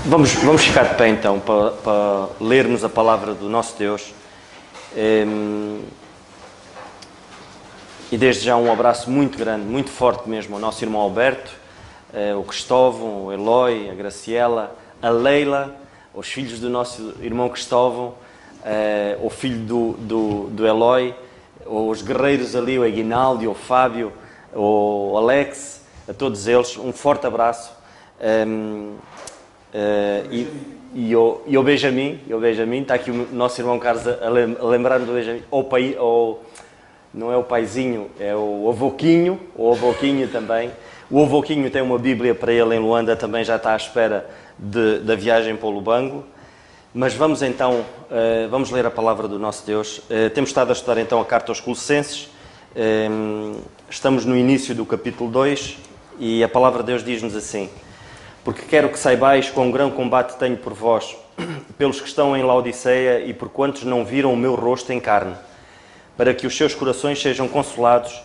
Vamos ficar de pé então para lermos a palavra do nosso Deus. E desde já um abraço muito grande, muito forte mesmo ao nosso irmão Alberto, o Cristóvão, o Eloy, a Graciela, a Leila, os filhos do nosso irmão Cristóvão, o filho do Eloy, os guerreiros ali, o Aguinaldo, o Fábio, o Alex, a todos eles, um forte abraço. E o Benjamin, está aqui o nosso irmão Carlos a lembrar-me do Benjamin, não é o paizinho, é o avôquinho também. O avôquinho tem uma Bíblia para ele em Luanda, também já está à espera da viagem para o Lubango. Mas vamos então, vamos ler a palavra do nosso Deus. Temos estado a estudar então a carta aos Colossenses, estamos no início do capítulo 2 e a palavra de Deus diz-nos assim: porque quero que saibais quão grande combate tenho por vós, pelos que estão em Laodiceia e por quantos não viram o meu rosto em carne, para que os seus corações sejam consolados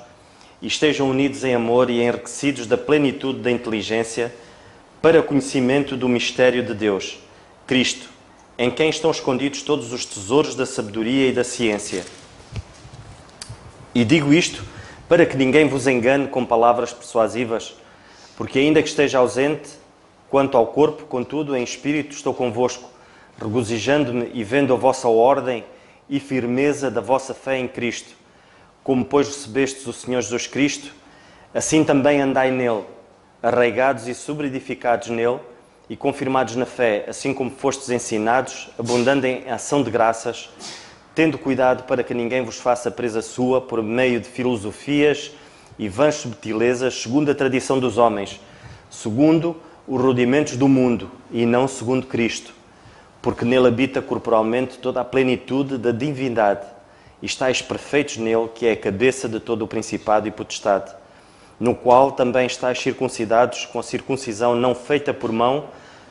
e estejam unidos em amor e enriquecidos da plenitude da inteligência, para o conhecimento do mistério de Deus, Cristo, em quem estão escondidos todos os tesouros da sabedoria e da ciência. E digo isto para que ninguém vos engane com palavras persuasivas, porque ainda que esteja ausente, quanto ao corpo, contudo, em espírito estou convosco, regozijando-me e vendo a vossa ordem e firmeza da vossa fé em Cristo. Como, pois, recebestes o Senhor Jesus Cristo, assim também andai nele, arraigados e sobreedificados nele, e confirmados na fé, assim como fostes ensinados, abundando em ação de graças, tendo cuidado para que ninguém vos faça presa sua por meio de filosofias e vãs subtilezas, segundo a tradição dos homens, segundo os rudimentos do mundo, e não segundo Cristo, porque nele habita corporalmente toda a plenitude da divindade, e estáis perfeitos nele, que é a cabeça de todo o principado e potestade, no qual também estáis circuncidados com a circuncisão não feita por mão,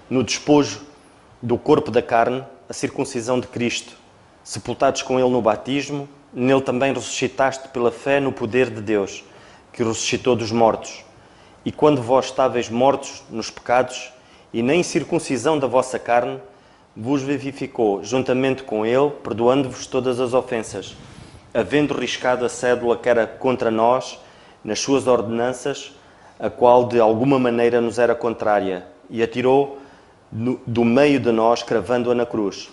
no despojo do corpo da carne, a circuncisão de Cristo, sepultados com ele no batismo, nele também ressuscitaste pela fé no poder de Deus, que ressuscitou dos mortos. E quando vós estáveis mortos nos pecados, e na incircuncisão da vossa carne, vos vivificou juntamente com ele, perdoando-vos todas as ofensas, havendo riscado a cédula que era contra nós, nas suas ordenanças, a qual de alguma maneira nos era contrária, e a tirou do meio de nós, cravando-a na cruz.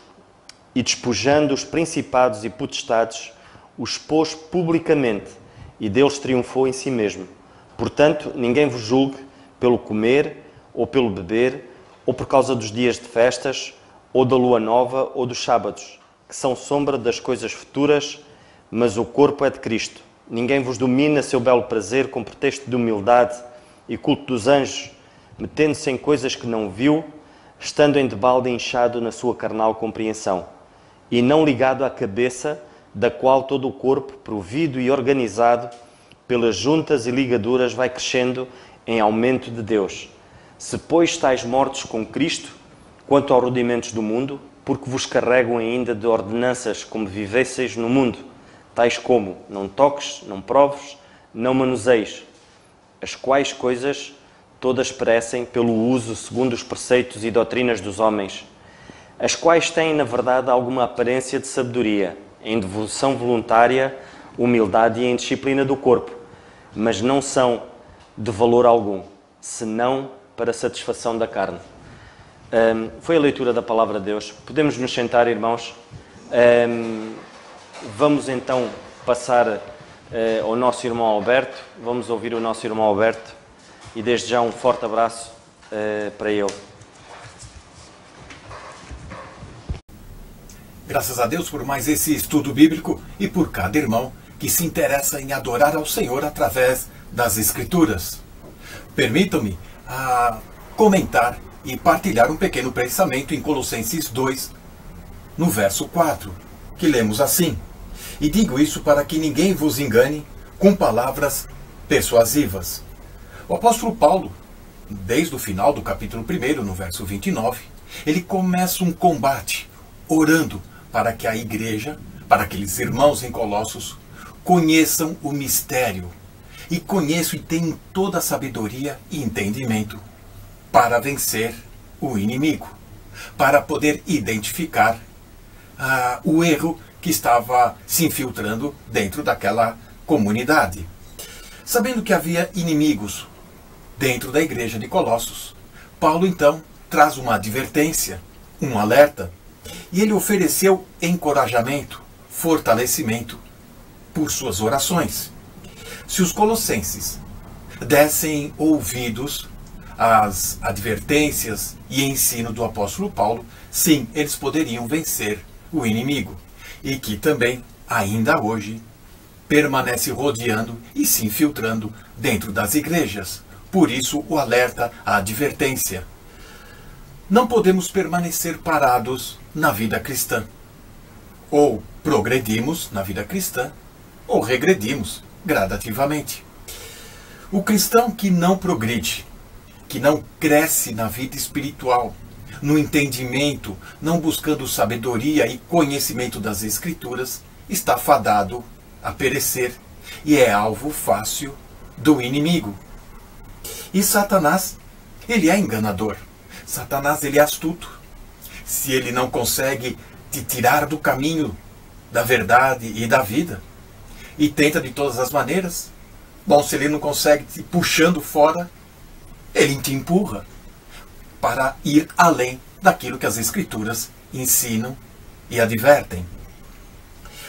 E despojando os principados e potestades, os pôs publicamente, e deles triunfou em si mesmo. Portanto, ninguém vos julgue pelo comer, ou pelo beber, ou por causa dos dias de festas, ou da lua nova, ou dos sábados, que são sombra das coisas futuras, mas o corpo é de Cristo. Ninguém vos domina seu belo prazer com pretexto de humildade e culto dos anjos, metendo-se em coisas que não viu, estando em debalde inchado na sua carnal compreensão, e não ligado à cabeça, da qual todo o corpo, provido e organizado, pelas juntas e ligaduras, vai crescendo em aumento de Deus. Se, pois, estáis mortos com Cristo, quanto aos rudimentos do mundo, porque vos carregam ainda de ordenanças como vivesseis no mundo, tais como: não toques, não proves, não manuseis, as quais coisas todas perecem pelo uso segundo os preceitos e doutrinas dos homens, as quais têm, na verdade, alguma aparência de sabedoria, em devoção voluntária, humildade e em disciplina do corpo, mas não são de valor algum, senão para a satisfação da carne. Foi a leitura da palavra de Deus. Podemos nos sentar, irmãos. Vamos então passar ao nosso irmão Alberto. Vamos ouvir o nosso irmão Alberto. E desde já um forte abraço para ele. Graças a Deus por mais esse estudo bíblico e por cada irmão que se interessa em adorar ao Senhor através das Escrituras. Permitam-me comentar e partilhar um pequeno pensamento em Colossenses 2, no verso 4, que lemos assim: e digo isso para que ninguém vos engane com palavras persuasivas. O apóstolo Paulo, desde o final do capítulo 1, no verso 29, ele começa um combate, orando para que a igreja, para aqueles irmãos em Colossos, conheçam o mistério, e conheçam e tenham toda a sabedoria e entendimento. para vencer o inimigo, para poder identificar o erro que estava se infiltrando dentro daquela comunidade. Sabendo que havia inimigos dentro da igreja de Colossos, Paulo então traz uma advertência, um alerta, e ele ofereceu encorajamento, fortalecimento por suas orações. Se os colossenses dessem ouvidos às advertências e ensino do apóstolo Paulo, sim, eles poderiam vencer o inimigo, e que também, ainda hoje, permanece rodeando e se infiltrando dentro das igrejas. Por isso, o alerta, a advertência. Não podemos permanecer parados na vida cristã. Ou progredimos na vida cristã, ou regredimos gradativamente. O cristão que não progride, que não cresce na vida espiritual, no entendimento, não buscando sabedoria e conhecimento das Escrituras, está fadado a perecer e é alvo fácil do inimigo. E Satanás, ele é enganador. Satanás, ele é astuto. Se ele não consegue te tirar do caminho da verdade e da vida, e tenta de todas as maneiras, bom, se ele não consegue te puxando fora, ele te empurra para ir além daquilo que as Escrituras ensinam e advertem.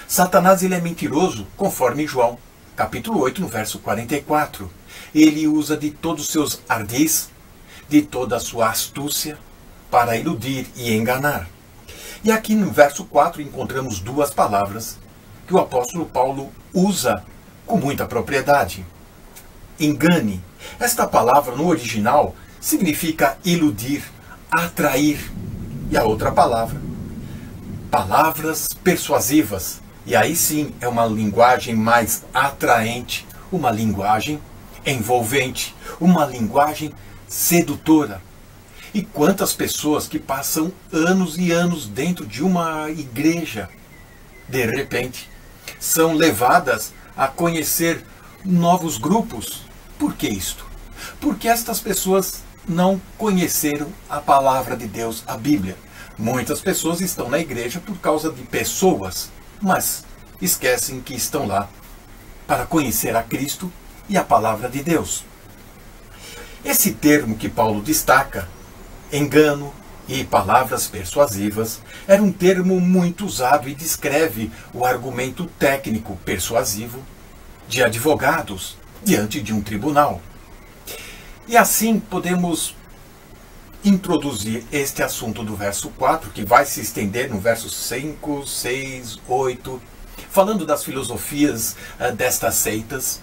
Satanás, ele é mentiroso, conforme João, capítulo 8, no verso 44. Ele usa de todos os seus ardis, de toda a sua astúcia, para iludir e enganar. E aqui no verso 4 encontramos duas palavras que o apóstolo Paulo usa com muita propriedade. Engane. Esta palavra no original significa iludir, atrair. E a outra palavra, palavras persuasivas. E aí sim é uma linguagem mais atraente, uma linguagem envolvente, uma linguagem sedutora. E quantas pessoas que passam anos e anos dentro de uma igreja, de repente, são levadas a conhecer novos grupos. Por que isto? Porque estas pessoas não conheceram a palavra de Deus, a Bíblia. Muitas pessoas estão na igreja por causa de pessoas, mas esquecem que estão lá para conhecer a Cristo e a palavra de Deus. Esse termo que Paulo destaca, engano e palavras persuasivas, era um termo muito usado e descreve o argumento técnico persuasivo de advogados diante de um tribunal. E assim podemos introduzir este assunto do verso 4, que vai se estender no verso 5, 6, 8, falando das filosofias destas seitas.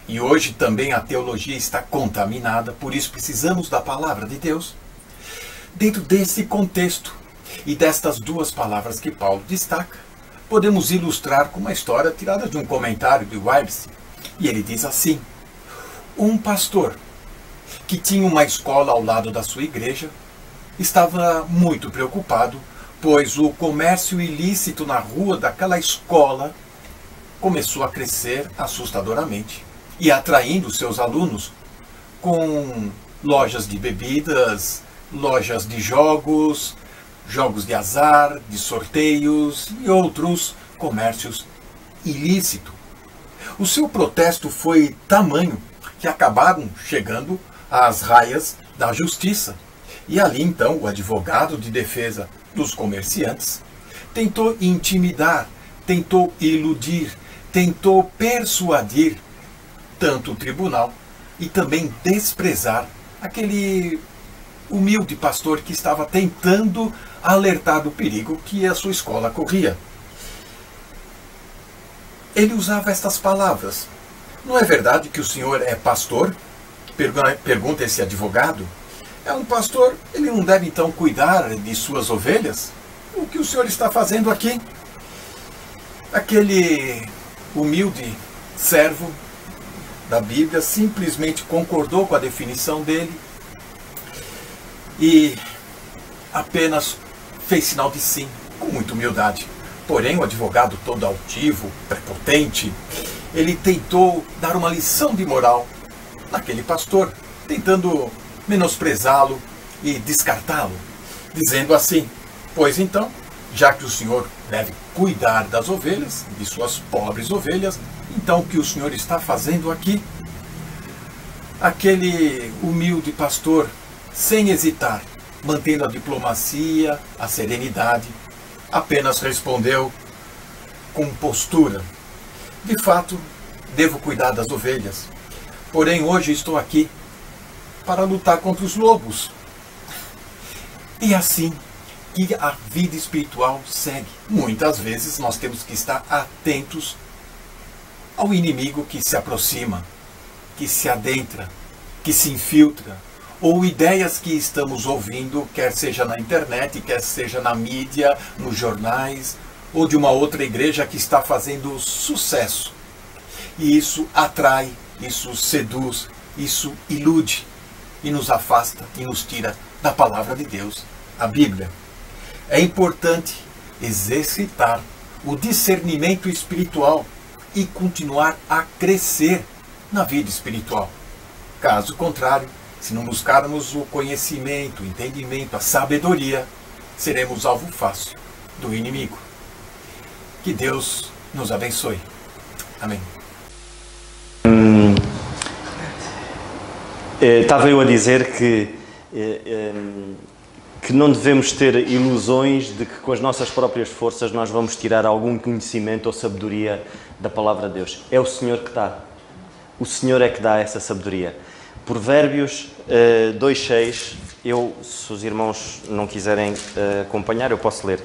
E hoje também a teologia está contaminada, por isso precisamos da palavra de Deus. Dentro desse contexto e destas duas palavras que Paulo destaca, podemos ilustrar com uma história tirada de um comentário de Webster. E ele diz assim: um pastor que tinha uma escola ao lado da sua igreja estava muito preocupado, pois o comércio ilícito na rua daquela escola começou a crescer assustadoramente e atraindo seus alunos com lojas de bebidas, lojas de jogos, jogos de azar, de sorteios e outros comércios ilícitos. O seu protesto foi tamanho que acabaram chegando às raias da justiça. E ali então o advogado de defesa dos comerciantes tentou intimidar, tentou iludir, tentou persuadir tanto o tribunal e também desprezar aquele humilde pastor que estava tentando alertar do perigo que a sua escola corria. Ele usava estas palavras: não é verdade que o senhor é pastor? Pergunta esse advogado. É um pastor, ele não deve então cuidar de suas ovelhas? O que o senhor está fazendo aqui? Aquele humilde servo da Bíblia simplesmente concordou com a definição dele e apenas fez sinal de sim, com muita humildade. Porém, o advogado todo altivo, prepotente, ele tentou dar uma lição de moral naquele pastor, tentando menosprezá-lo e descartá-lo, dizendo assim: pois então, já que o Senhor deve cuidar das ovelhas, de suas pobres ovelhas, então o que o Senhor está fazendo aqui? Aquele humilde pastor, sem hesitar, mantendo a diplomacia, a serenidade, apenas respondeu com postura: de fato, devo cuidar das ovelhas, porém hoje estou aqui para lutar contra os lobos. E assim que a vida espiritual segue. Muitas vezes nós temos que estar atentos ao inimigo que se aproxima, que se adentra, que se infiltra, ou ideias que estamos ouvindo, quer seja na internet, quer seja na mídia, nos jornais, ou de uma outra igreja que está fazendo sucesso. E isso atrai, isso seduz, isso ilude e nos afasta e nos tira da palavra de Deus, a Bíblia. É importante exercitar o discernimento espiritual e continuar a crescer na vida espiritual. Caso contrário, se não buscarmos o conhecimento, o entendimento, a sabedoria, seremos alvo fácil do inimigo. Que Deus nos abençoe. Amém. Estava eu a dizer que não devemos ter ilusões de que com as nossas próprias forças nós vamos tirar algum conhecimento ou sabedoria da palavra de Deus. É o Senhor que dá. O Senhor é que dá essa sabedoria. Provérbios 2:6, se os irmãos não quiserem acompanhar, eu posso ler.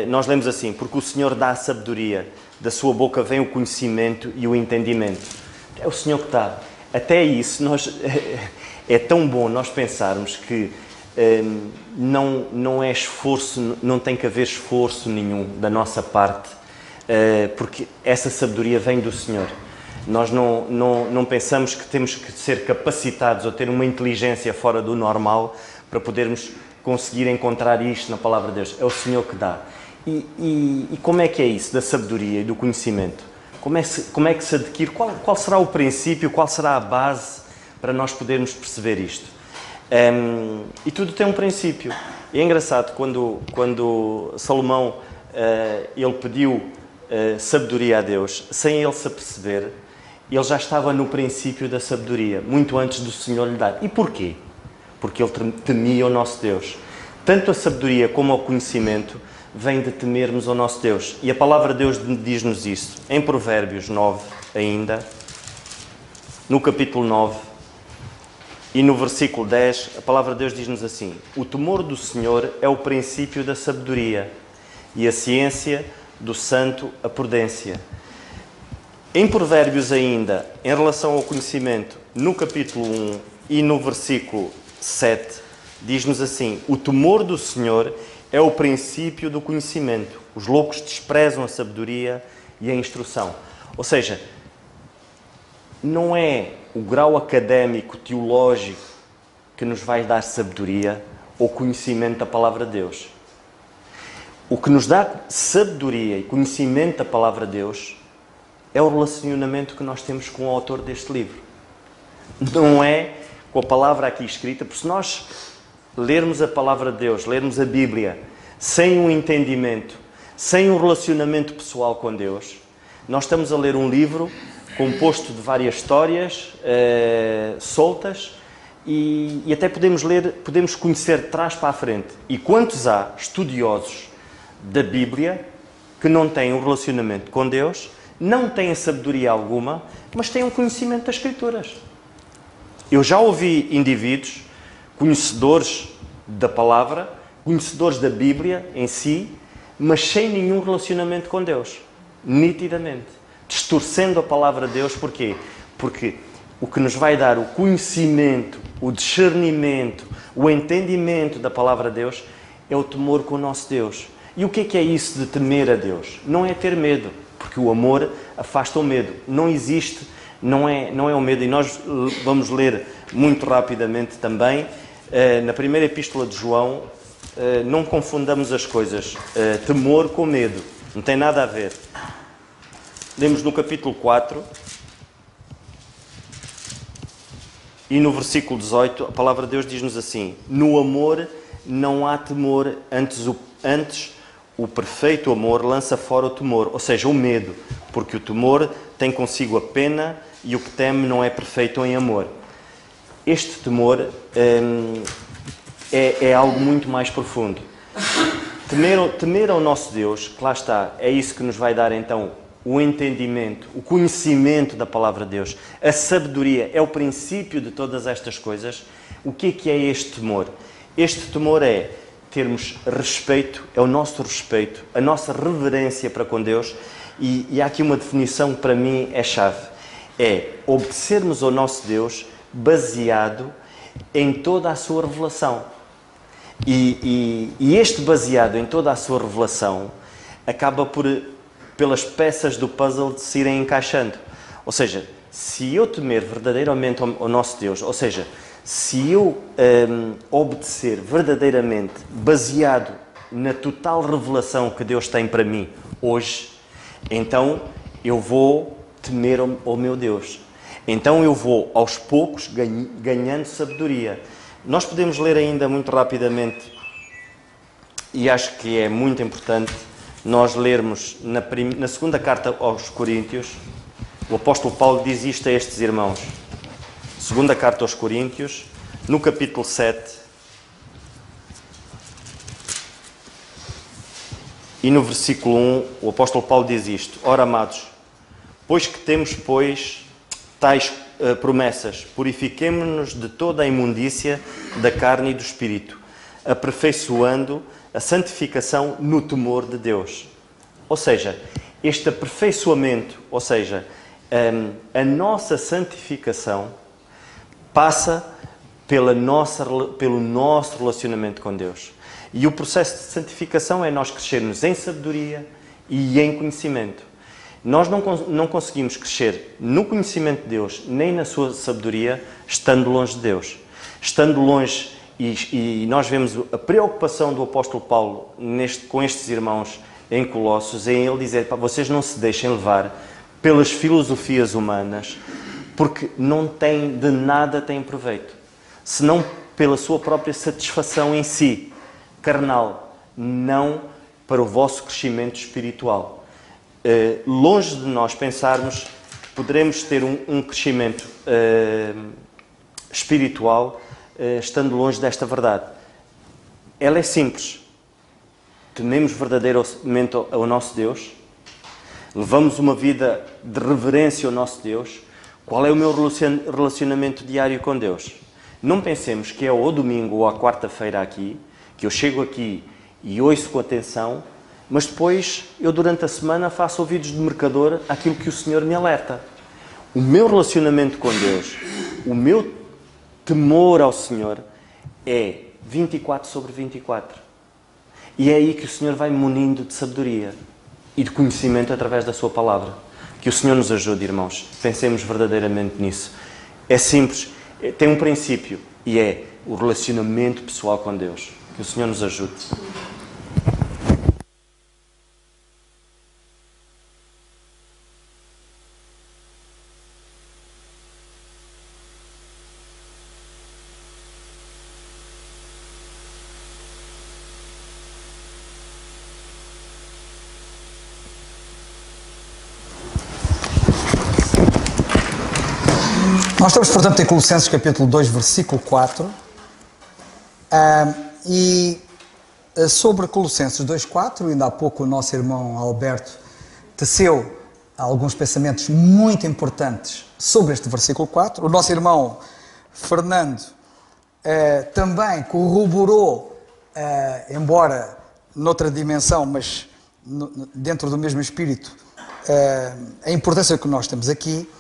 Nós lemos assim: porque o Senhor dá a sabedoria, da sua boca vem o conhecimento e o entendimento. É o Senhor que dá. Até isso, é tão bom nós pensarmos que não é esforço, não tem que haver esforço nenhum da nossa parte, porque essa sabedoria vem do Senhor. Nós não pensamos que temos que ser capacitados ou ter uma inteligência fora do normal para podermos conseguir encontrar isto na palavra de Deus. É o Senhor que dá. E como é que é isso, da sabedoria e do conhecimento? Como é que se adquire? Qual será o princípio, qual será a base para nós podermos perceber isto? E tudo tem um princípio. E é engraçado, quando Salomão ele pediu sabedoria a Deus, sem ele se aperceber, ele já estava no princípio da sabedoria, muito antes do Senhor lhe dar. E porquê? Porque ele temia o nosso Deus. Tanto a sabedoria como o conhecimento vem de temermos ao nosso Deus. E a palavra de Deus diz-nos isso. Em Provérbios 9, ainda, no capítulo 9, e no versículo 10, a palavra de Deus diz-nos assim: o temor do Senhor é o princípio da sabedoria, e a ciência do santo a prudência. Em Provérbios ainda, em relação ao conhecimento, no capítulo 1 e no versículo 7, diz-nos assim: o temor do Senhor é o princípio do conhecimento. Os loucos desprezam a sabedoria e a instrução. Ou seja, não é o grau académico, teológico, que nos vai dar sabedoria ou conhecimento da palavra de Deus. O que nos dá sabedoria e conhecimento da palavra de Deus é o relacionamento que nós temos com o autor deste livro. Não é com a palavra aqui escrita, porque se nós lermos a palavra de Deus, lermos a Bíblia, sem um entendimento, sem um relacionamento pessoal com Deus, nós estamos a ler um livro composto de várias histórias soltas e até podemos conhecer de trás para a frente. E quantos há estudiosos da Bíblia que não têm um relacionamento com Deus, não têm sabedoria alguma, mas têm um conhecimento das Escrituras? Eu já ouvi indivíduos conhecedores da palavra, conhecedores da Bíblia em si, mas sem nenhum relacionamento com Deus, nitidamente, distorcendo a palavra de Deus. Porquê? Porque o que nos vai dar o conhecimento, o discernimento, o entendimento da palavra de Deus é o temor com o nosso Deus. E o que é isso de temer a Deus? Não é ter medo, porque o amor afasta o medo. Não existe, não é o medo. E nós vamos ler muito rapidamente também, na primeira epístola de João, não confundamos as coisas, temor com medo, não tem nada a ver. Lemos no capítulo 4, E no versículo 18, a palavra de Deus diz-nos assim: no amor não há temor, antes o perfeito amor lança fora o temor, ou seja, o medo, porque o temor tem consigo a pena e o que teme não é perfeito em amor. Este temor é algo muito mais profundo. Temer ao nosso Deus, que lá está, é isso que nos vai dar então o entendimento, o conhecimento da palavra de Deus, a sabedoria, é o princípio de todas estas coisas. O que é este temor? Este temor é termos respeito, é o nosso respeito, a nossa reverência para com Deus, e há aqui uma definição que para mim é chave, é obedecermos ao nosso Deus baseado em toda a sua revelação. E este baseado em toda a sua revelação acaba pelas peças do puzzle de se irem encaixando. Ou seja, se eu temer verdadeiramente ao nosso Deus, ou seja, se eu obedecer verdadeiramente baseado na total revelação que Deus tem para mim hoje, então eu vou temer ao meu Deus. Então eu vou aos poucos ganhando sabedoria. Nós podemos ler ainda muito rapidamente, e acho que é muito importante nós lermos na segunda carta aos Coríntios. O apóstolo Paulo diz isto a estes irmãos. Segunda carta aos Coríntios, no capítulo 7, e no versículo 1, o apóstolo Paulo diz isto: ora, amados, pois que temos, tais promessas, purifiquemo-nos de toda a imundícia da carne e do espírito, aperfeiçoando a santificação no temor de Deus. Ou seja, este aperfeiçoamento, ou seja, a nossa santificação passa pelo nosso relacionamento com Deus. E o processo de santificação é nós crescermos em sabedoria e em conhecimento. Nós não conseguimos crescer no conhecimento de Deus, nem na sua sabedoria, estando longe de Deus. Estando longe, e nós vemos a preocupação do apóstolo Paulo com estes irmãos em Colossos, em ele dizer: vocês não se deixem levar pelas filosofias humanas, porque de nada têm proveito, senão pela sua própria satisfação em si, carnal, não para o vosso crescimento espiritual. Longe de nós pensarmos que poderemos ter um crescimento espiritual estando longe desta verdade. Ela é simples. Tememos verdadeiramente ao nosso Deus, levamos uma vida de reverência ao nosso Deus. Qual é o meu relacionamento diário com Deus? Não pensemos que é ao domingo ou à quarta-feira aqui, que eu chego aqui e ouço com atenção, mas depois eu durante a semana faço ouvidos de mercador aquilo que o Senhor me alerta. O meu relacionamento com Deus, o meu temor ao Senhor é 24/24. E é aí que o Senhor vai me munindo de sabedoria e de conhecimento através da sua palavra. Que o Senhor nos ajude, irmãos. Pensemos verdadeiramente nisso. É simples, tem um princípio, e é o relacionamento pessoal com Deus. Que o Senhor nos ajude. Nós estamos, portanto, em Colossenses capítulo 2, versículo 4, e sobre Colossenses 2:4, ainda há pouco o nosso irmão Alberto teceu alguns pensamentos muito importantes sobre este versículo 4. O nosso irmão Fernando também corroborou, embora noutra dimensão, mas dentro do mesmo espírito, a importância que nós temos aqui.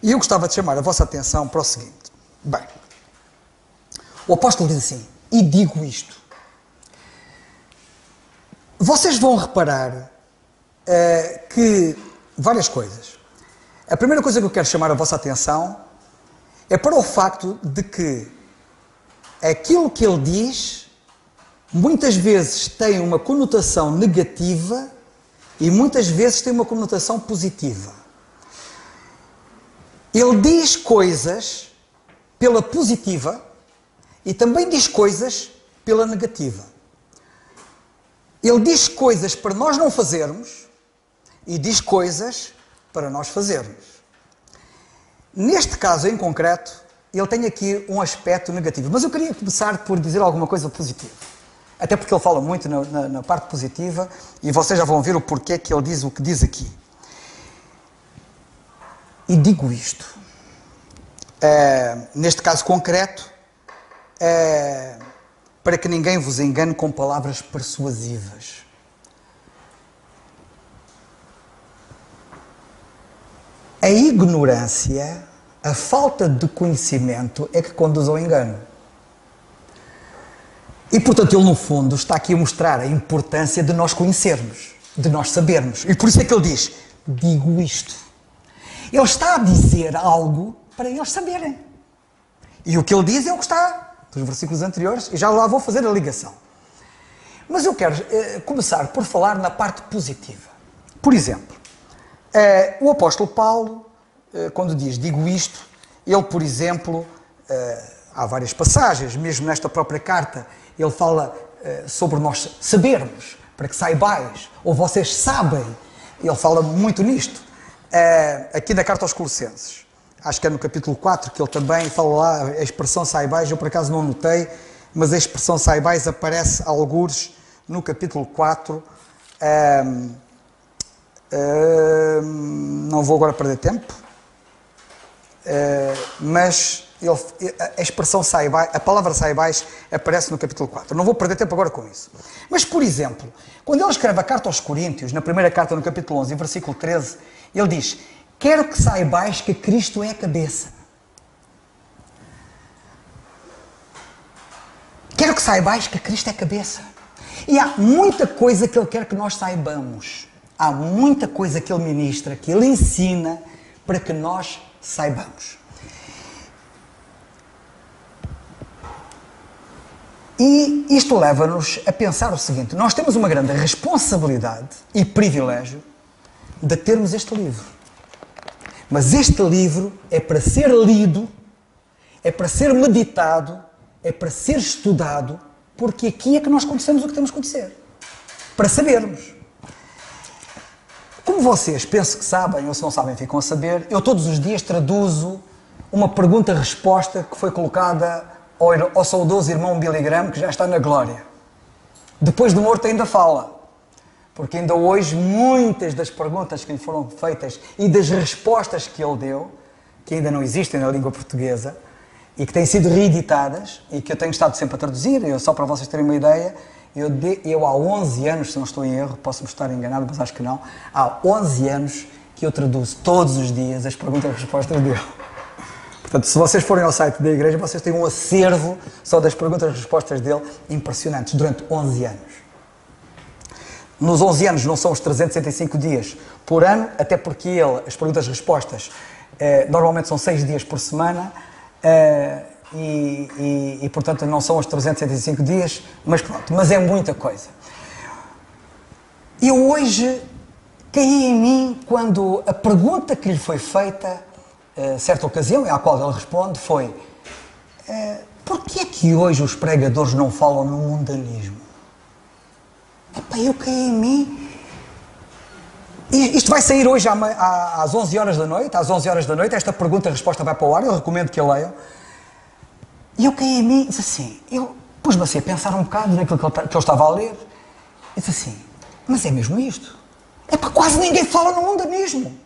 E eu gostava de chamar a vossa atenção para o seguinte. Bem, o apóstolo diz assim: e digo isto. Vocês vão reparar que várias coisas. A primeira coisa que eu quero chamar a vossa atenção é para o facto de que aquilo que ele diz muitas vezes tem uma conotação negativa e muitas vezes tem uma conotação positiva. Ele diz coisas pela positiva e também diz coisas pela negativa. Ele diz coisas para nós não fazermos e diz coisas para nós fazermos. Neste caso em concreto, ele tem aqui um aspecto negativo. Mas eu queria começar por dizer alguma coisa positiva. Até porque ele fala muito na parte positiva e vocês já vão ver o porquê que ele diz o que diz aqui. E digo isto. Neste caso concreto, para que ninguém vos engane com palavras persuasivas. A ignorância, a falta de conhecimento é que conduz ao engano. E, portanto, ele, no fundo, está aqui a mostrar a importância de nós conhecermos, de nós sabermos. E por isso é que ele diz, digo isto. Ele está a dizer algo para eles saberem. E o que ele diz é o que está dos versículos anteriores, e já lá vou fazer a ligação. Mas eu quero começar por falar na parte positiva. Por exemplo, o apóstolo Paulo, quando diz digo isto, ele, por exemplo, há várias passagens, mesmo nesta própria carta, ele fala sobre nós sabermos, para que saibais, ou vocês sabem, ele fala muito nisto. Aqui na carta aos Colossenses, acho que é no capítulo 4, que ele também fala lá a expressão saibais, eu por acaso não notei, mas a expressão saibais aparece algures no capítulo 4, não vou agora perder tempo, mas a expressão saibais, a palavra saibais aparece no capítulo 4. Não vou perder tempo agora com isso. Mas, por exemplo, quando ele escreve a carta aos Coríntios, na primeira carta, no capítulo 11, versículo 13, ele diz, quero que saibais que Cristo é a cabeça. Quero que saibais que Cristo é a cabeça. E há muita coisa que ele quer que nós saibamos. Há muita coisa que ele ministra, que ele ensina, para que nós saibamos. E isto leva-nos a pensar o seguinte, nós temos uma grande responsabilidade e privilégio de termos este livro. Mas este livro é para ser lido, é para ser meditado, é para ser estudado, porque aqui é que nós conhecemos o que temos que conhecer. Para sabermos. Como vocês penso que sabem, ou se não sabem ficam a saber, eu todos os dias traduzo uma pergunta-resposta que foi colocada ao saudoso irmão Billy Graham, que já está na glória. Depois do morto ainda fala. Porque ainda hoje muitas das perguntas que lhe foram feitas e das respostas que ele deu, que ainda não existem na língua portuguesa, e que têm sido reeditadas, e que eu tenho estado sempre a traduzir, só para vocês terem uma ideia, eu há 11 anos, se não estou em erro, posso-me estar enganado, mas acho que não, há 11 anos que eu traduzo todos os dias as perguntas e respostas dele. Portanto, se vocês forem ao site da igreja, vocês têm um acervo só das perguntas e respostas dele impressionantes, durante 11 anos. Nos 11 anos não são os 365 dias por ano, até porque as perguntas e respostas normalmente são 6 dias por semana e portanto não são os 365 dias, mas pronto, mas é muita coisa. Eu hoje caí em mim quando a pergunta que lhe foi feita, certa ocasião, à qual ele responde, foi porquê é que hoje os pregadores não falam no mundanismo? Epá, eu caí em mim. Isto vai sair hoje às 11 horas da noite. Às 11 horas da noite, esta pergunta e resposta vai para o ar. Eu recomendo que a leiam. E eu caí em mim e disse assim, eu pus-me assim a pensar um bocado naquilo que eu estava a ler. E disse assim, mas é mesmo isto? Epá, quase ninguém fala no mundanismo.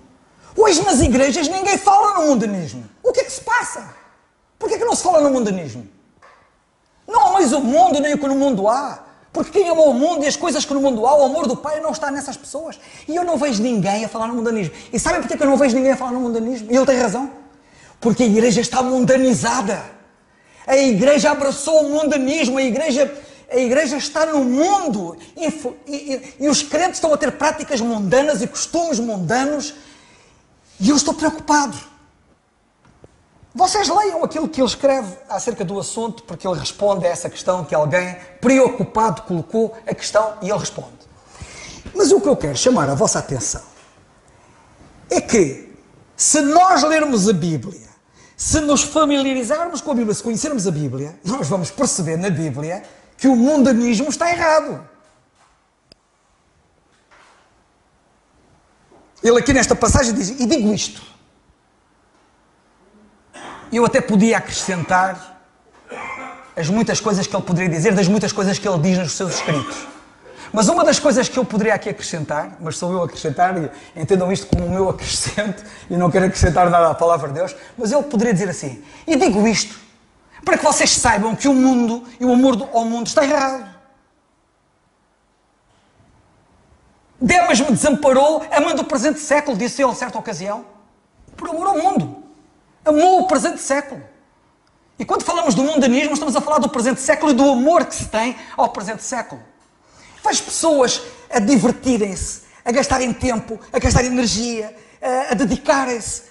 Hoje nas igrejas ninguém fala no mundanismo. O que é que se passa? Porquê é que não se fala no mundanismo? Não há mais o mundo, nem o que no mundo há. Porque quem ama o mundo e as coisas que no mundo há, o amor do Pai não está nessas pessoas. E eu não vejo ninguém a falar no mundanismo. E sabem porquê que eu não vejo ninguém a falar no mundanismo? E ele tem razão. Porque a igreja está mundanizada. A igreja abraçou o mundanismo. A igreja está no mundo. E os crentes estão a ter práticas mundanas e costumes mundanos. E eu estou preocupado. Vocês leiam aquilo que ele escreve acerca do assunto, porque ele responde a essa questão que alguém preocupado colocou a questão e ele responde. Mas o que eu quero chamar a vossa atenção é que, se nós lermos a Bíblia Se nos familiarizarmos com a Bíblia, se conhecermos a Bíblia, nós vamos perceber na Bíblia que o mundanismo está errado. Ele aqui nesta passagem diz, e digo isto. Eu até podia acrescentar as muitas coisas que ele poderia dizer, das muitas coisas que ele diz nos seus escritos. Mas uma das coisas que eu poderia aqui acrescentar, mas sou eu a acrescentar, e entendam isto como o meu acrescento, e não quero acrescentar nada à palavra de Deus, mas ele poderia dizer assim, e digo isto, para que vocês saibam que o mundo e o amor ao mundo está errado. Demas me desamparou, amando o presente século, disse ele a certa ocasião, por amor ao mundo. Amou o presente século. E quando falamos do mundanismo, estamos a falar do presente século e do amor que se tem ao presente século. Vejo pessoas a divertirem-se, a gastarem tempo, a gastarem energia, a dedicarem-se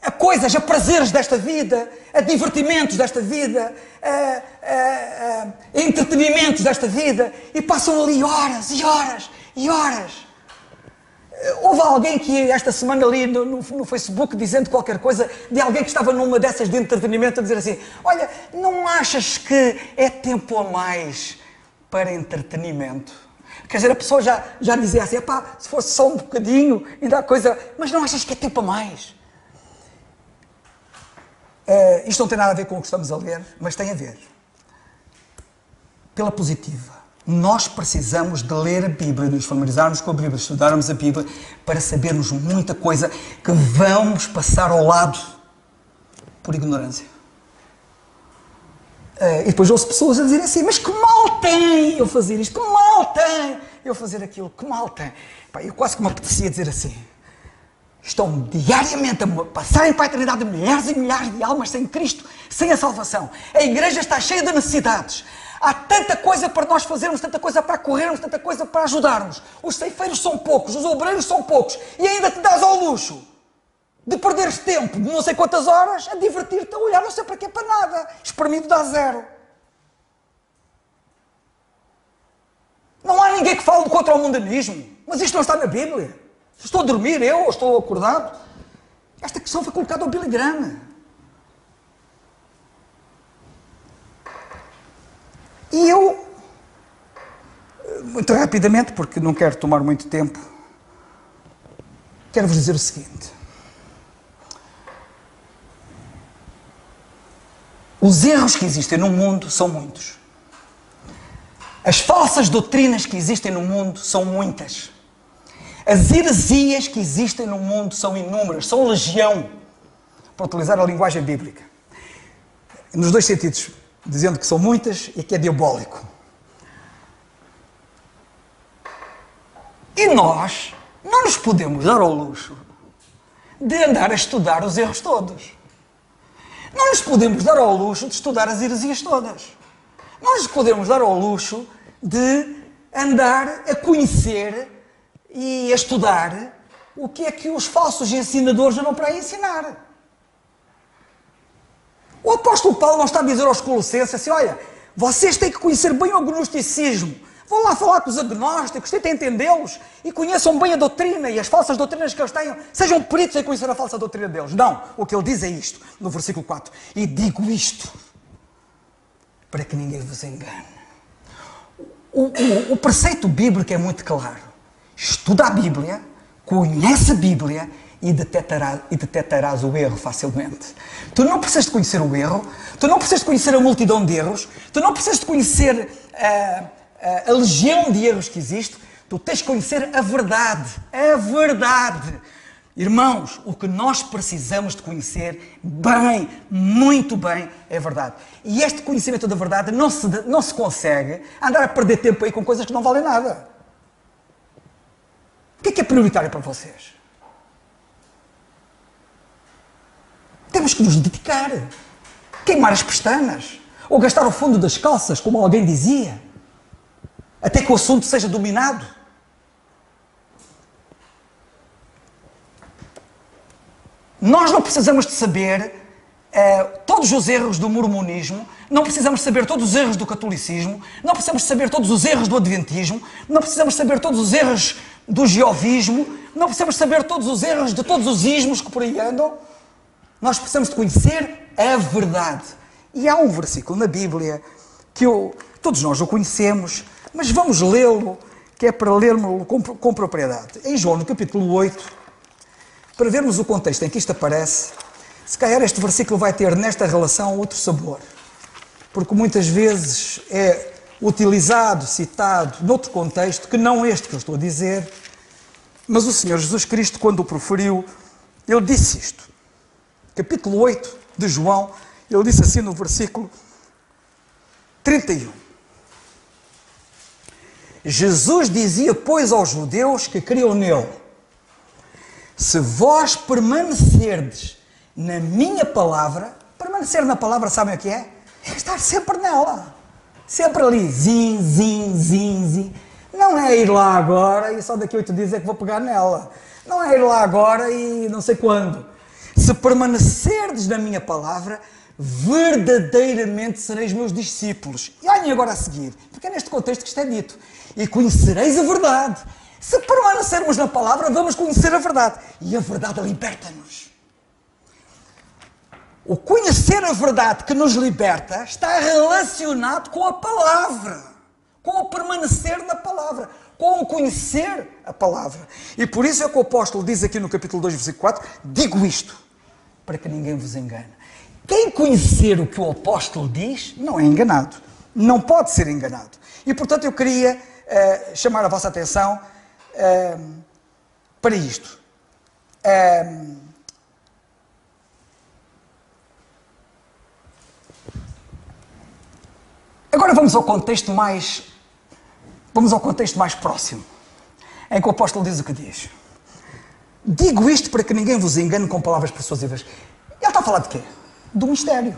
a coisas, a prazeres desta vida, a divertimentos desta vida, a entretenimentos desta vida, e passam ali horas e horas e horas. Houve alguém que esta semana ali no Facebook dizendo qualquer coisa de alguém que estava numa dessas de entretenimento a dizer assim, olha, não achas que é tempo a mais para entretenimento? Quer dizer, a pessoa já dizia assim, epá, se fosse só um bocadinho, ainda há coisa, mas não achas que é tempo a mais? Isto não tem nada a ver com o que estamos a ler, mas tem a ver. Pela positiva. Nós precisamos de ler a Bíblia, nos familiarizarmos com a Bíblia, estudarmos a Bíblia, para sabermos muita coisa que vamos passar ao lado por ignorância. E depois ouço pessoas a dizerem assim, mas que mal tem eu fazer isto, que mal tem eu fazer aquilo, que mal tem. Pá, eu quase que me apetecia dizer assim, estão diariamente a passarem para a eternidade milhares e milhares de almas sem Cristo, sem a salvação. A igreja está cheia de necessidades. Há tanta coisa para nós fazermos, tanta coisa para corrermos, tanta coisa para ajudarmos. Os ceifeiros são poucos, os obreiros são poucos. E ainda te dás ao luxo de perderes tempo de não sei quantas horas a divertir-te, a olhar não sei para quê, para nada. Espremido dá zero. Não há ninguém que fale contra o mundanismo. Mas isto não está na Bíblia. Estou a dormir eu ou estou acordado? Esta questão foi colocada ao Billy Graham. E eu, muito rapidamente, porque não quero tomar muito tempo, quero-vos dizer o seguinte. Os erros que existem no mundo são muitos. As falsas doutrinas que existem no mundo são muitas. As heresias que existem no mundo são inúmeras, são legião, para utilizar a linguagem bíblica. Nos dois sentidos, dizendo que são muitas e que é diabólico. E nós não nos podemos dar ao luxo de andar a estudar os erros todos. Não nos podemos dar ao luxo de estudar as heresias todas. Não nos podemos dar ao luxo de andar a conhecer e a estudar o que é que os falsos ensinadores andam para aí ensinar. O apóstolo Paulo não está a dizer aos Colossenses assim, olha, vocês têm que conhecer bem o agnosticismo. Vão lá falar com os agnósticos, tentem entendê-los e conheçam bem a doutrina e as falsas doutrinas que eles tenham. Sejam peritos em conhecer a falsa doutrina deles. Não, o que ele diz é isto, no versículo 4. E digo isto para que ninguém vos engane. O preceito bíblico é muito claro. Estuda a Bíblia, conhece a Bíblia e detectarás o erro facilmente. Tu não precisas de conhecer o erro, tu não precisas de conhecer a multidão de erros, tu não precisas de conhecer a legião de erros que existe, tu tens de conhecer a verdade. A verdade. Irmãos, o que nós precisamos de conhecer bem, muito bem, é a verdade. E este conhecimento da verdade não se consegue andar a perder tempo aí com coisas que não valem nada. O que é prioritário para vocês? Temos que nos dedicar. Queimar as pestanas. Ou gastar o fundo das calças, como alguém dizia. Até que o assunto seja dominado. Nós não precisamos de saber todos os erros do mormonismo, não precisamos saber todos os erros do catolicismo, não precisamos saber todos os erros do adventismo, não precisamos saber todos os erros do jeovismo, não precisamos saber todos os erros de todos os ismos que por aí andam. Nós precisamos de conhecer a verdade. E há um versículo na Bíblia que todos nós o conhecemos, mas vamos lê-lo, que é para lermos com propriedade. Em João, no capítulo 8, para vermos o contexto em que isto aparece, se calhar este versículo vai ter nesta relação outro sabor. Porque muitas vezes é utilizado, citado, noutro contexto, que não este que eu estou a dizer, mas o Senhor Jesus Cristo, quando o proferiu, ele disse isto. Capítulo 8 de João, ele disse assim no versículo 31. Jesus dizia, pois, aos judeus que criam nele: se vós permanecerdes na minha palavra, permanecer na palavra, sabem o que é? É estar sempre nela. Sempre ali, zin. Não é ir lá agora e só daqui a 8 dias é que vou pegar nela. Não é ir lá agora e não sei quando. Se permanecerdes na minha palavra, verdadeiramente sereis meus discípulos. E olhem agora a seguir, porque é neste contexto que isto é dito. E conhecereis a verdade. Se permanecermos na palavra, vamos conhecer a verdade. E a verdade liberta-nos. O conhecer a verdade que nos liberta está relacionado com a palavra. Com o permanecer na palavra. Com o conhecer a palavra. E por isso é que o apóstolo diz aqui no capítulo 2, versículo 4, digo isto, para que ninguém vos engane. Quem conhecer o que o apóstolo diz, não é enganado. Não pode ser enganado. E portanto eu queria chamar a vossa atenção para isto. Agora vamos ao contexto mais próximo, em que o apóstolo diz o que diz. Digo isto para que ninguém vos engane com palavras persuasivas. Ele está a falar de quê? Do mistério.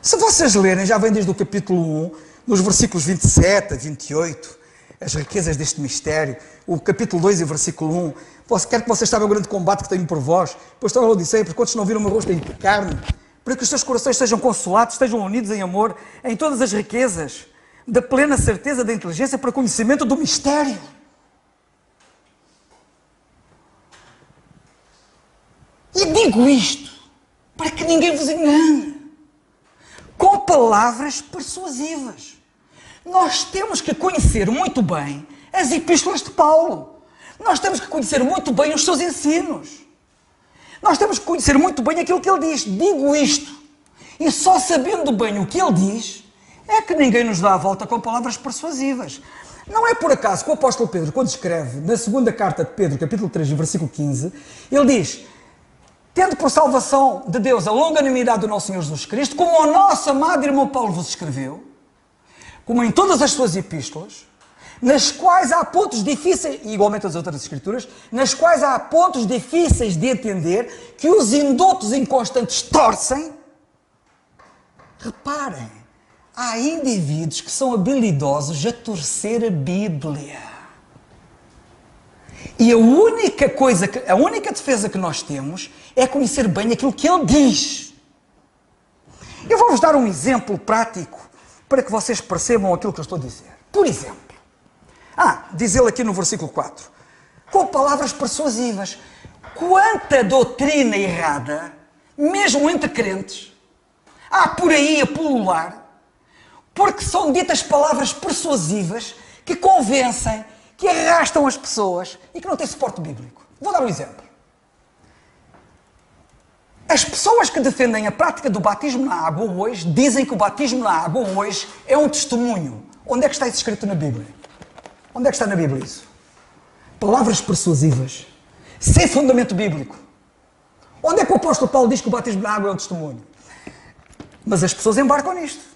Se vocês lerem, já vem desde o capítulo 1, nos versículos 27 a 28, as riquezas deste mistério, o capítulo 2 e o versículo 1, quero que vocês saibam o grande combate que tenho por vós, pois estão a Odisseia, por quantos não viram o meu rosto em carne, para que os seus corações sejam consolados, estejam unidos em amor, em todas as riquezas, da plena certeza da inteligência para conhecimento do mistério. E digo isto, para que ninguém vos engane, com palavras persuasivas. Nós temos que conhecer muito bem as epístolas de Paulo. Nós temos que conhecer muito bem os seus ensinos. Nós temos que conhecer muito bem aquilo que ele diz. Digo isto. E só sabendo bem o que ele diz, é que ninguém nos dá a volta com palavras persuasivas. Não é por acaso que o apóstolo Pedro, quando escreve na segunda carta de Pedro, capítulo 3, versículo 15, ele diz: tendo por salvação de Deus a longanimidade do nosso Senhor Jesus Cristo, como o nosso amado irmão Paulo vos escreveu, como em todas as suas epístolas, nas quais há pontos difíceis, e igualmente as outras escrituras, nas quais há pontos difíceis de entender, que os indutos inconstantes torcem. Reparem, há indivíduos que são habilidosos a torcer a Bíblia. E a única defesa que nós temos é conhecer bem aquilo que ele diz. Eu vou-vos dar um exemplo prático para que vocês percebam aquilo que eu estou a dizer. Por exemplo, diz ele aqui no versículo 4, com palavras persuasivas. Quanta doutrina errada, mesmo entre crentes, há por aí a pulular, porque são ditas palavras persuasivas que convencem, que arrastam as pessoas e que não têm suporte bíblico. Vou dar um exemplo. As pessoas que defendem a prática do batismo na água hoje dizem que o batismo na água hoje é um testemunho. Onde é que está isso escrito na Bíblia? Onde é que está na Bíblia isso? Palavras persuasivas, sem fundamento bíblico. Onde é que o apóstolo Paulo diz que o batismo na água é um testemunho? Mas as pessoas embarcam nisto.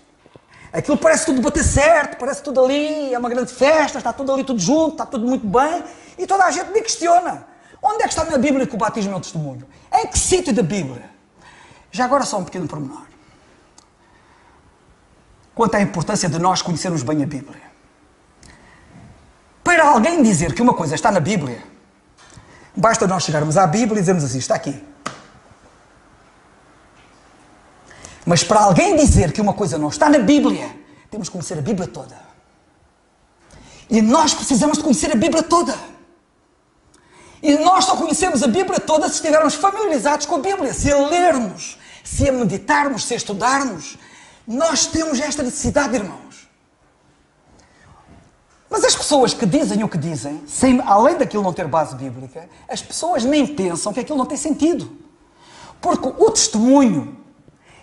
Aquilo parece tudo bater certo, parece tudo ali, é uma grande festa, está tudo ali tudo junto, está tudo muito bem, e toda a gente me questiona. Onde é que está na Bíblia que o batismo é um testemunho? Em que sítio da Bíblia? Já agora só um pequeno pormenor. Quanto à importância de nós conhecermos bem a Bíblia. Para alguém dizer que uma coisa está na Bíblia, basta nós chegarmos à Bíblia e dizermos assim, está aqui. Mas para alguém dizer que uma coisa não está na Bíblia, temos que conhecer a Bíblia toda. E nós precisamos de conhecer a Bíblia toda. E nós só conhecemos a Bíblia toda se estivermos familiarizados com a Bíblia, se a lermos, se a meditarmos, se a estudarmos. Nós temos esta necessidade, irmãos. Mas as pessoas que dizem o que dizem, além daquilo não ter base bíblica, as pessoas nem pensam que aquilo não tem sentido. Porque o testemunho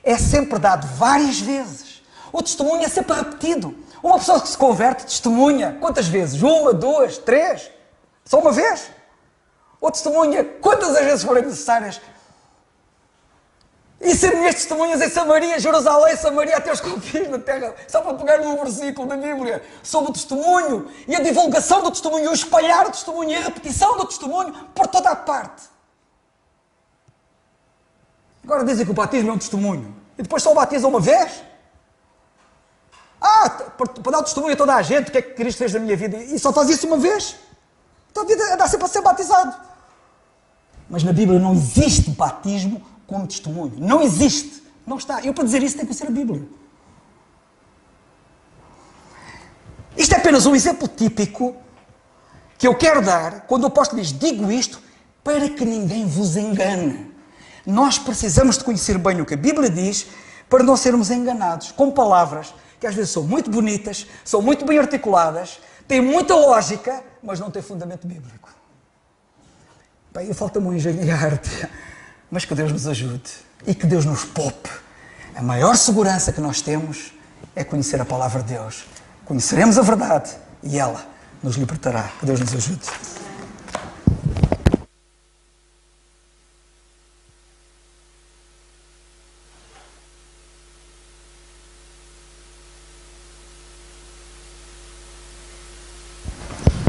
é sempre dado várias vezes. O testemunho é sempre repetido. Uma pessoa que se converte testemunha quantas vezes? 1, 2, 3? Só uma vez? Ou testemunha quantas as vezes forem necessárias? E ser minhas testemunhas em Samaria, Jerusalém, Samaria, até os confins da terra, só para pegar num versículo da Bíblia sobre o testemunho e a divulgação do testemunho, o espalhar o testemunho e a repetição do testemunho por toda a parte. Agora dizem que o batismo é um testemunho e depois só o batizam uma vez? Para dar o testemunho a toda a gente o que é que Cristo fez na minha vida e só faz isso uma vez? Então a vida dá sempre a ser batizado. Mas na Bíblia não existe batismo como testemunho. Não existe. Não está. Eu, para dizer isso, tenho que conhecer a Bíblia. Isto é apenas um exemplo típico que eu quero dar quando o apóstolo diz: digo isto para que ninguém vos engane. Nós precisamos de conhecer bem o que a Bíblia diz para não sermos enganados com palavras que às vezes são muito bonitas, são muito bem articuladas, têm muita lógica, mas não têm fundamento bíblico. Bem, falta-me um engenho e arte. Mas que Deus nos ajude e que Deus nos poupe. A maior segurança que nós temos é conhecer a palavra de Deus. Conheceremos a verdade e ela nos libertará. Que Deus nos ajude.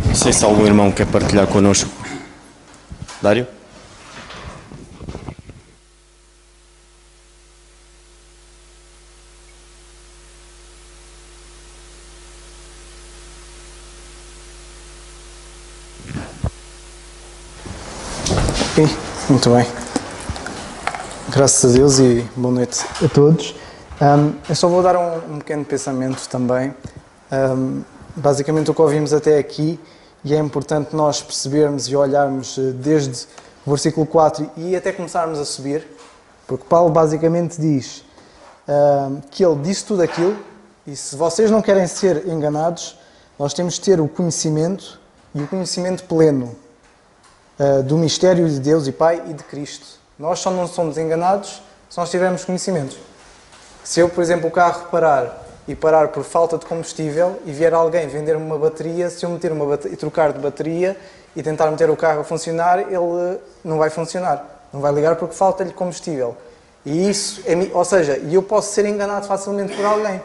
Não sei se algum irmão quer partilhar connosco. Dário? Muito bem. Graças a Deus e boa noite a todos. Eu só vou dar um pequeno pensamento também. Basicamente o que ouvimos até aqui, e é importante nós percebermos e olharmos desde o versículo 4 e até começarmos a subir, porque Paulo basicamente diz que ele disse tudo aquilo, e se vocês não querem ser enganados, nós temos de ter o conhecimento, e o conhecimento pleno, do mistério de Deus e Pai e de Cristo. Nós só não somos enganados se nós tivermos conhecimento. Se eu, por exemplo, o carro parar por falta de combustível e vier alguém vender-me uma bateria, se eu meter e trocar de bateria e tentar meter o carro a funcionar, ele não vai funcionar. Não vai ligar porque falta-lhe combustível. E isso, ou seja, eu posso ser enganado facilmente por alguém.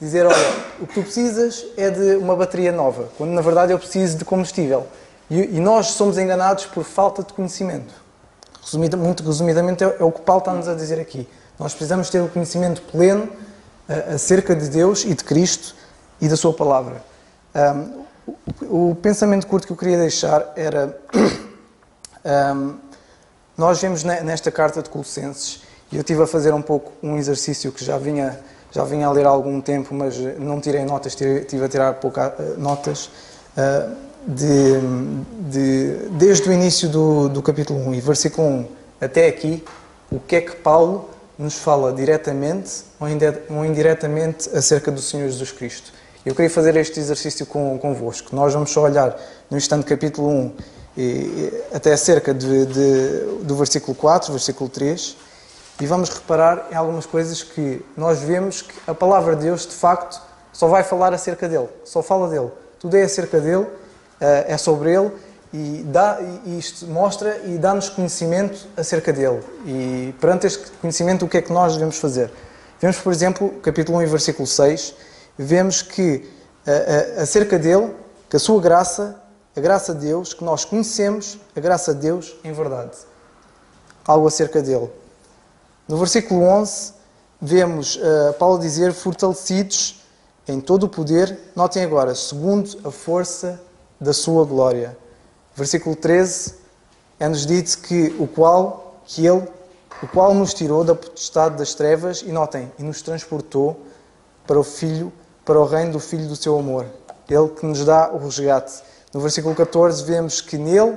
Dizer, olha, o que tu precisas é de uma bateria nova, quando na verdade eu preciso de combustível. E nós somos enganados por falta de conhecimento. Muito resumidamente é o que Paulo está-nos a dizer aqui. Nós precisamos ter o conhecimento pleno acerca de Deus e de Cristo e da sua palavra. O pensamento curto que eu queria deixar era... nós vemos nesta carta de Colossenses, e eu estive a fazer um pouco um exercício que já vinha a ler há algum tempo, mas não tirei notas, estive a tirar poucas notas... desde o início do capítulo 1 e versículo 1 até aqui, o que é que Paulo nos fala diretamente ou indiretamente acerca do Senhor Jesus Cristo. Eu queria fazer este exercício convosco. Nós vamos só olhar no instante capítulo 1 até cerca do versículo 4, versículo 3, e vamos reparar em algumas coisas que nós vemos que a palavra de Deus, de facto, só vai falar acerca dele, só fala dele. Tudo é acerca dele, é sobre ele, e isto mostra e dá-nos conhecimento acerca dele. E perante este conhecimento, o que é que nós devemos fazer? Vemos, por exemplo, capítulo 1 e versículo 6, vemos que acerca dele, que a sua graça, a graça de Deus, que nós conhecemos a graça de Deus em verdade. Algo acerca dele. No versículo 11, vemos Paulo dizer, fortalecidos em todo o poder, notem agora, segundo a força da sua glória. Versículo 13, é-nos dito que o qual nos tirou da potestade das trevas, e notem, e nos transportou para o reino do Filho do seu amor. Ele que nos dá o resgate. No versículo 14, vemos que nele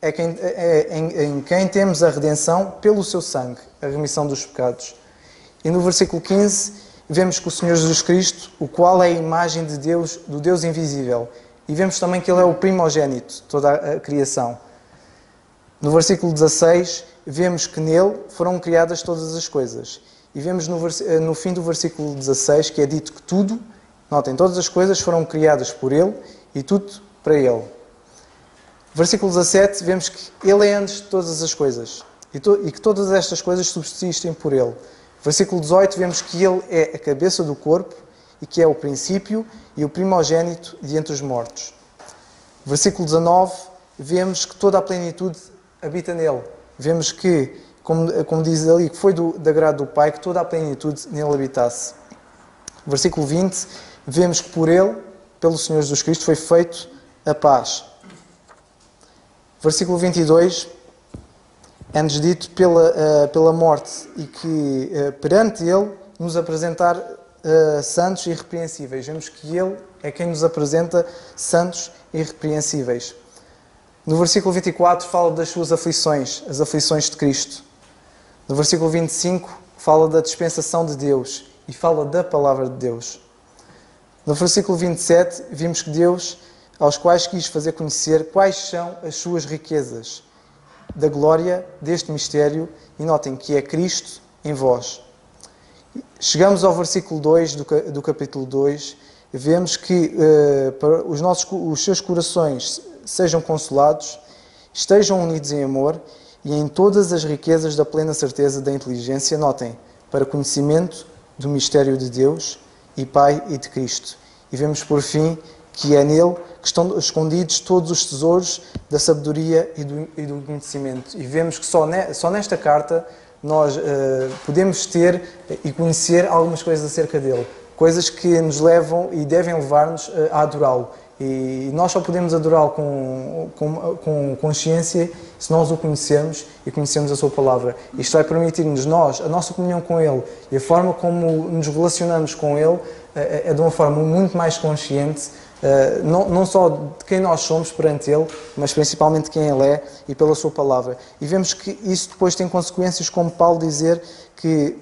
em quem temos a redenção pelo seu sangue, a remissão dos pecados. E no versículo 15, vemos que o Senhor Jesus Cristo, o qual é a imagem de Deus, do Deus invisível. E vemos também que Ele é o primogénito de toda a criação. No versículo 16, vemos que nele foram criadas todas as coisas. E vemos no fim do versículo 16 que é dito que tudo, notem, todas as coisas foram criadas por Ele e tudo para Ele. Versículo 17, vemos que Ele é antes de todas as coisas e que todas estas coisas subsistem por Ele. Versículo 18, vemos que Ele é a cabeça do corpo e que é o princípio e o primogénito de entre os mortos. Versículo 19, vemos que toda a plenitude habita nele. Vemos que, como diz ali, que foi da grade do Pai, que toda a plenitude nele habitasse. Versículo 20, vemos que por Ele, pelo Senhor Jesus Cristo, foi feito a paz. Versículo 22, é-nos dito pela morte e que perante Ele nos apresentar santos e irrepreensíveis. Vemos que Ele é quem nos apresenta santos e irrepreensíveis. No versículo 24 fala das suas aflições, as aflições de Cristo. No versículo 25 fala da dispensação de Deus e fala da palavra de Deus. No versículo 27 vimos que Deus, aos quais quis fazer conhecer quais são as suas riquezas da glória deste mistério, e notem que é Cristo em vós. Chegamos ao versículo 2 do capítulo 2, vemos que para os seus corações sejam consolados, estejam unidos em amor e em todas as riquezas da plena certeza da inteligência, notem, para conhecimento do mistério de Deus e Pai e de Cristo. E vemos por fim que é nele que estão escondidos todos os tesouros da sabedoria e do conhecimento. E vemos que só nesta carta nós podemos ter e conhecer algumas coisas acerca dele. Coisas que nos levam e devem levar-nos a adorá-lo. E nós só podemos adorá-lo com consciência se nós o conhecermos e conhecermos a sua palavra. Isto vai permitir-nos a nossa comunhão com Ele e a forma como nos relacionamos com Ele é de uma forma muito mais consciente, não só de quem nós somos perante Ele, mas principalmente de quem Ele é e pela sua palavra. E vemos que isso depois tem consequências, como Paulo dizer que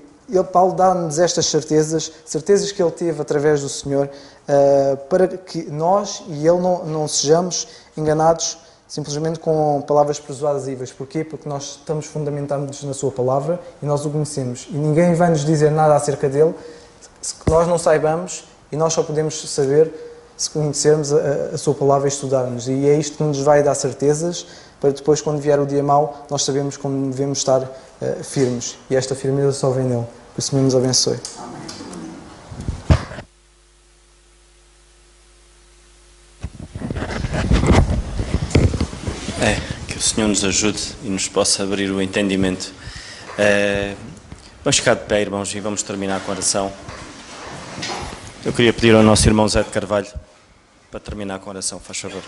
Paulo dá-nos estas certezas que ele teve através do Senhor, para que nós e ele não sejamos enganados simplesmente com palavras persuasivas. Porquê? Porque nós estamos fundamentados na sua palavra e nós o conhecemos. E ninguém vai nos dizer nada acerca dele que nós não saibamos, e nós só podemos saber se conhecermos a sua palavra e estudarmos. E é isto que nos vai dar certezas, para depois, quando vier o dia mau, nós sabemos como devemos estar firmes. E esta firmeza só vem nele. Que o Senhor nos abençoe. Que o Senhor nos ajude e nos possa abrir o entendimento. Vamos ficar de pé, irmãos, e vamos terminar com a oração. Eu queria pedir ao nosso irmão Zé de Carvalho para terminar com a oração, faz favor.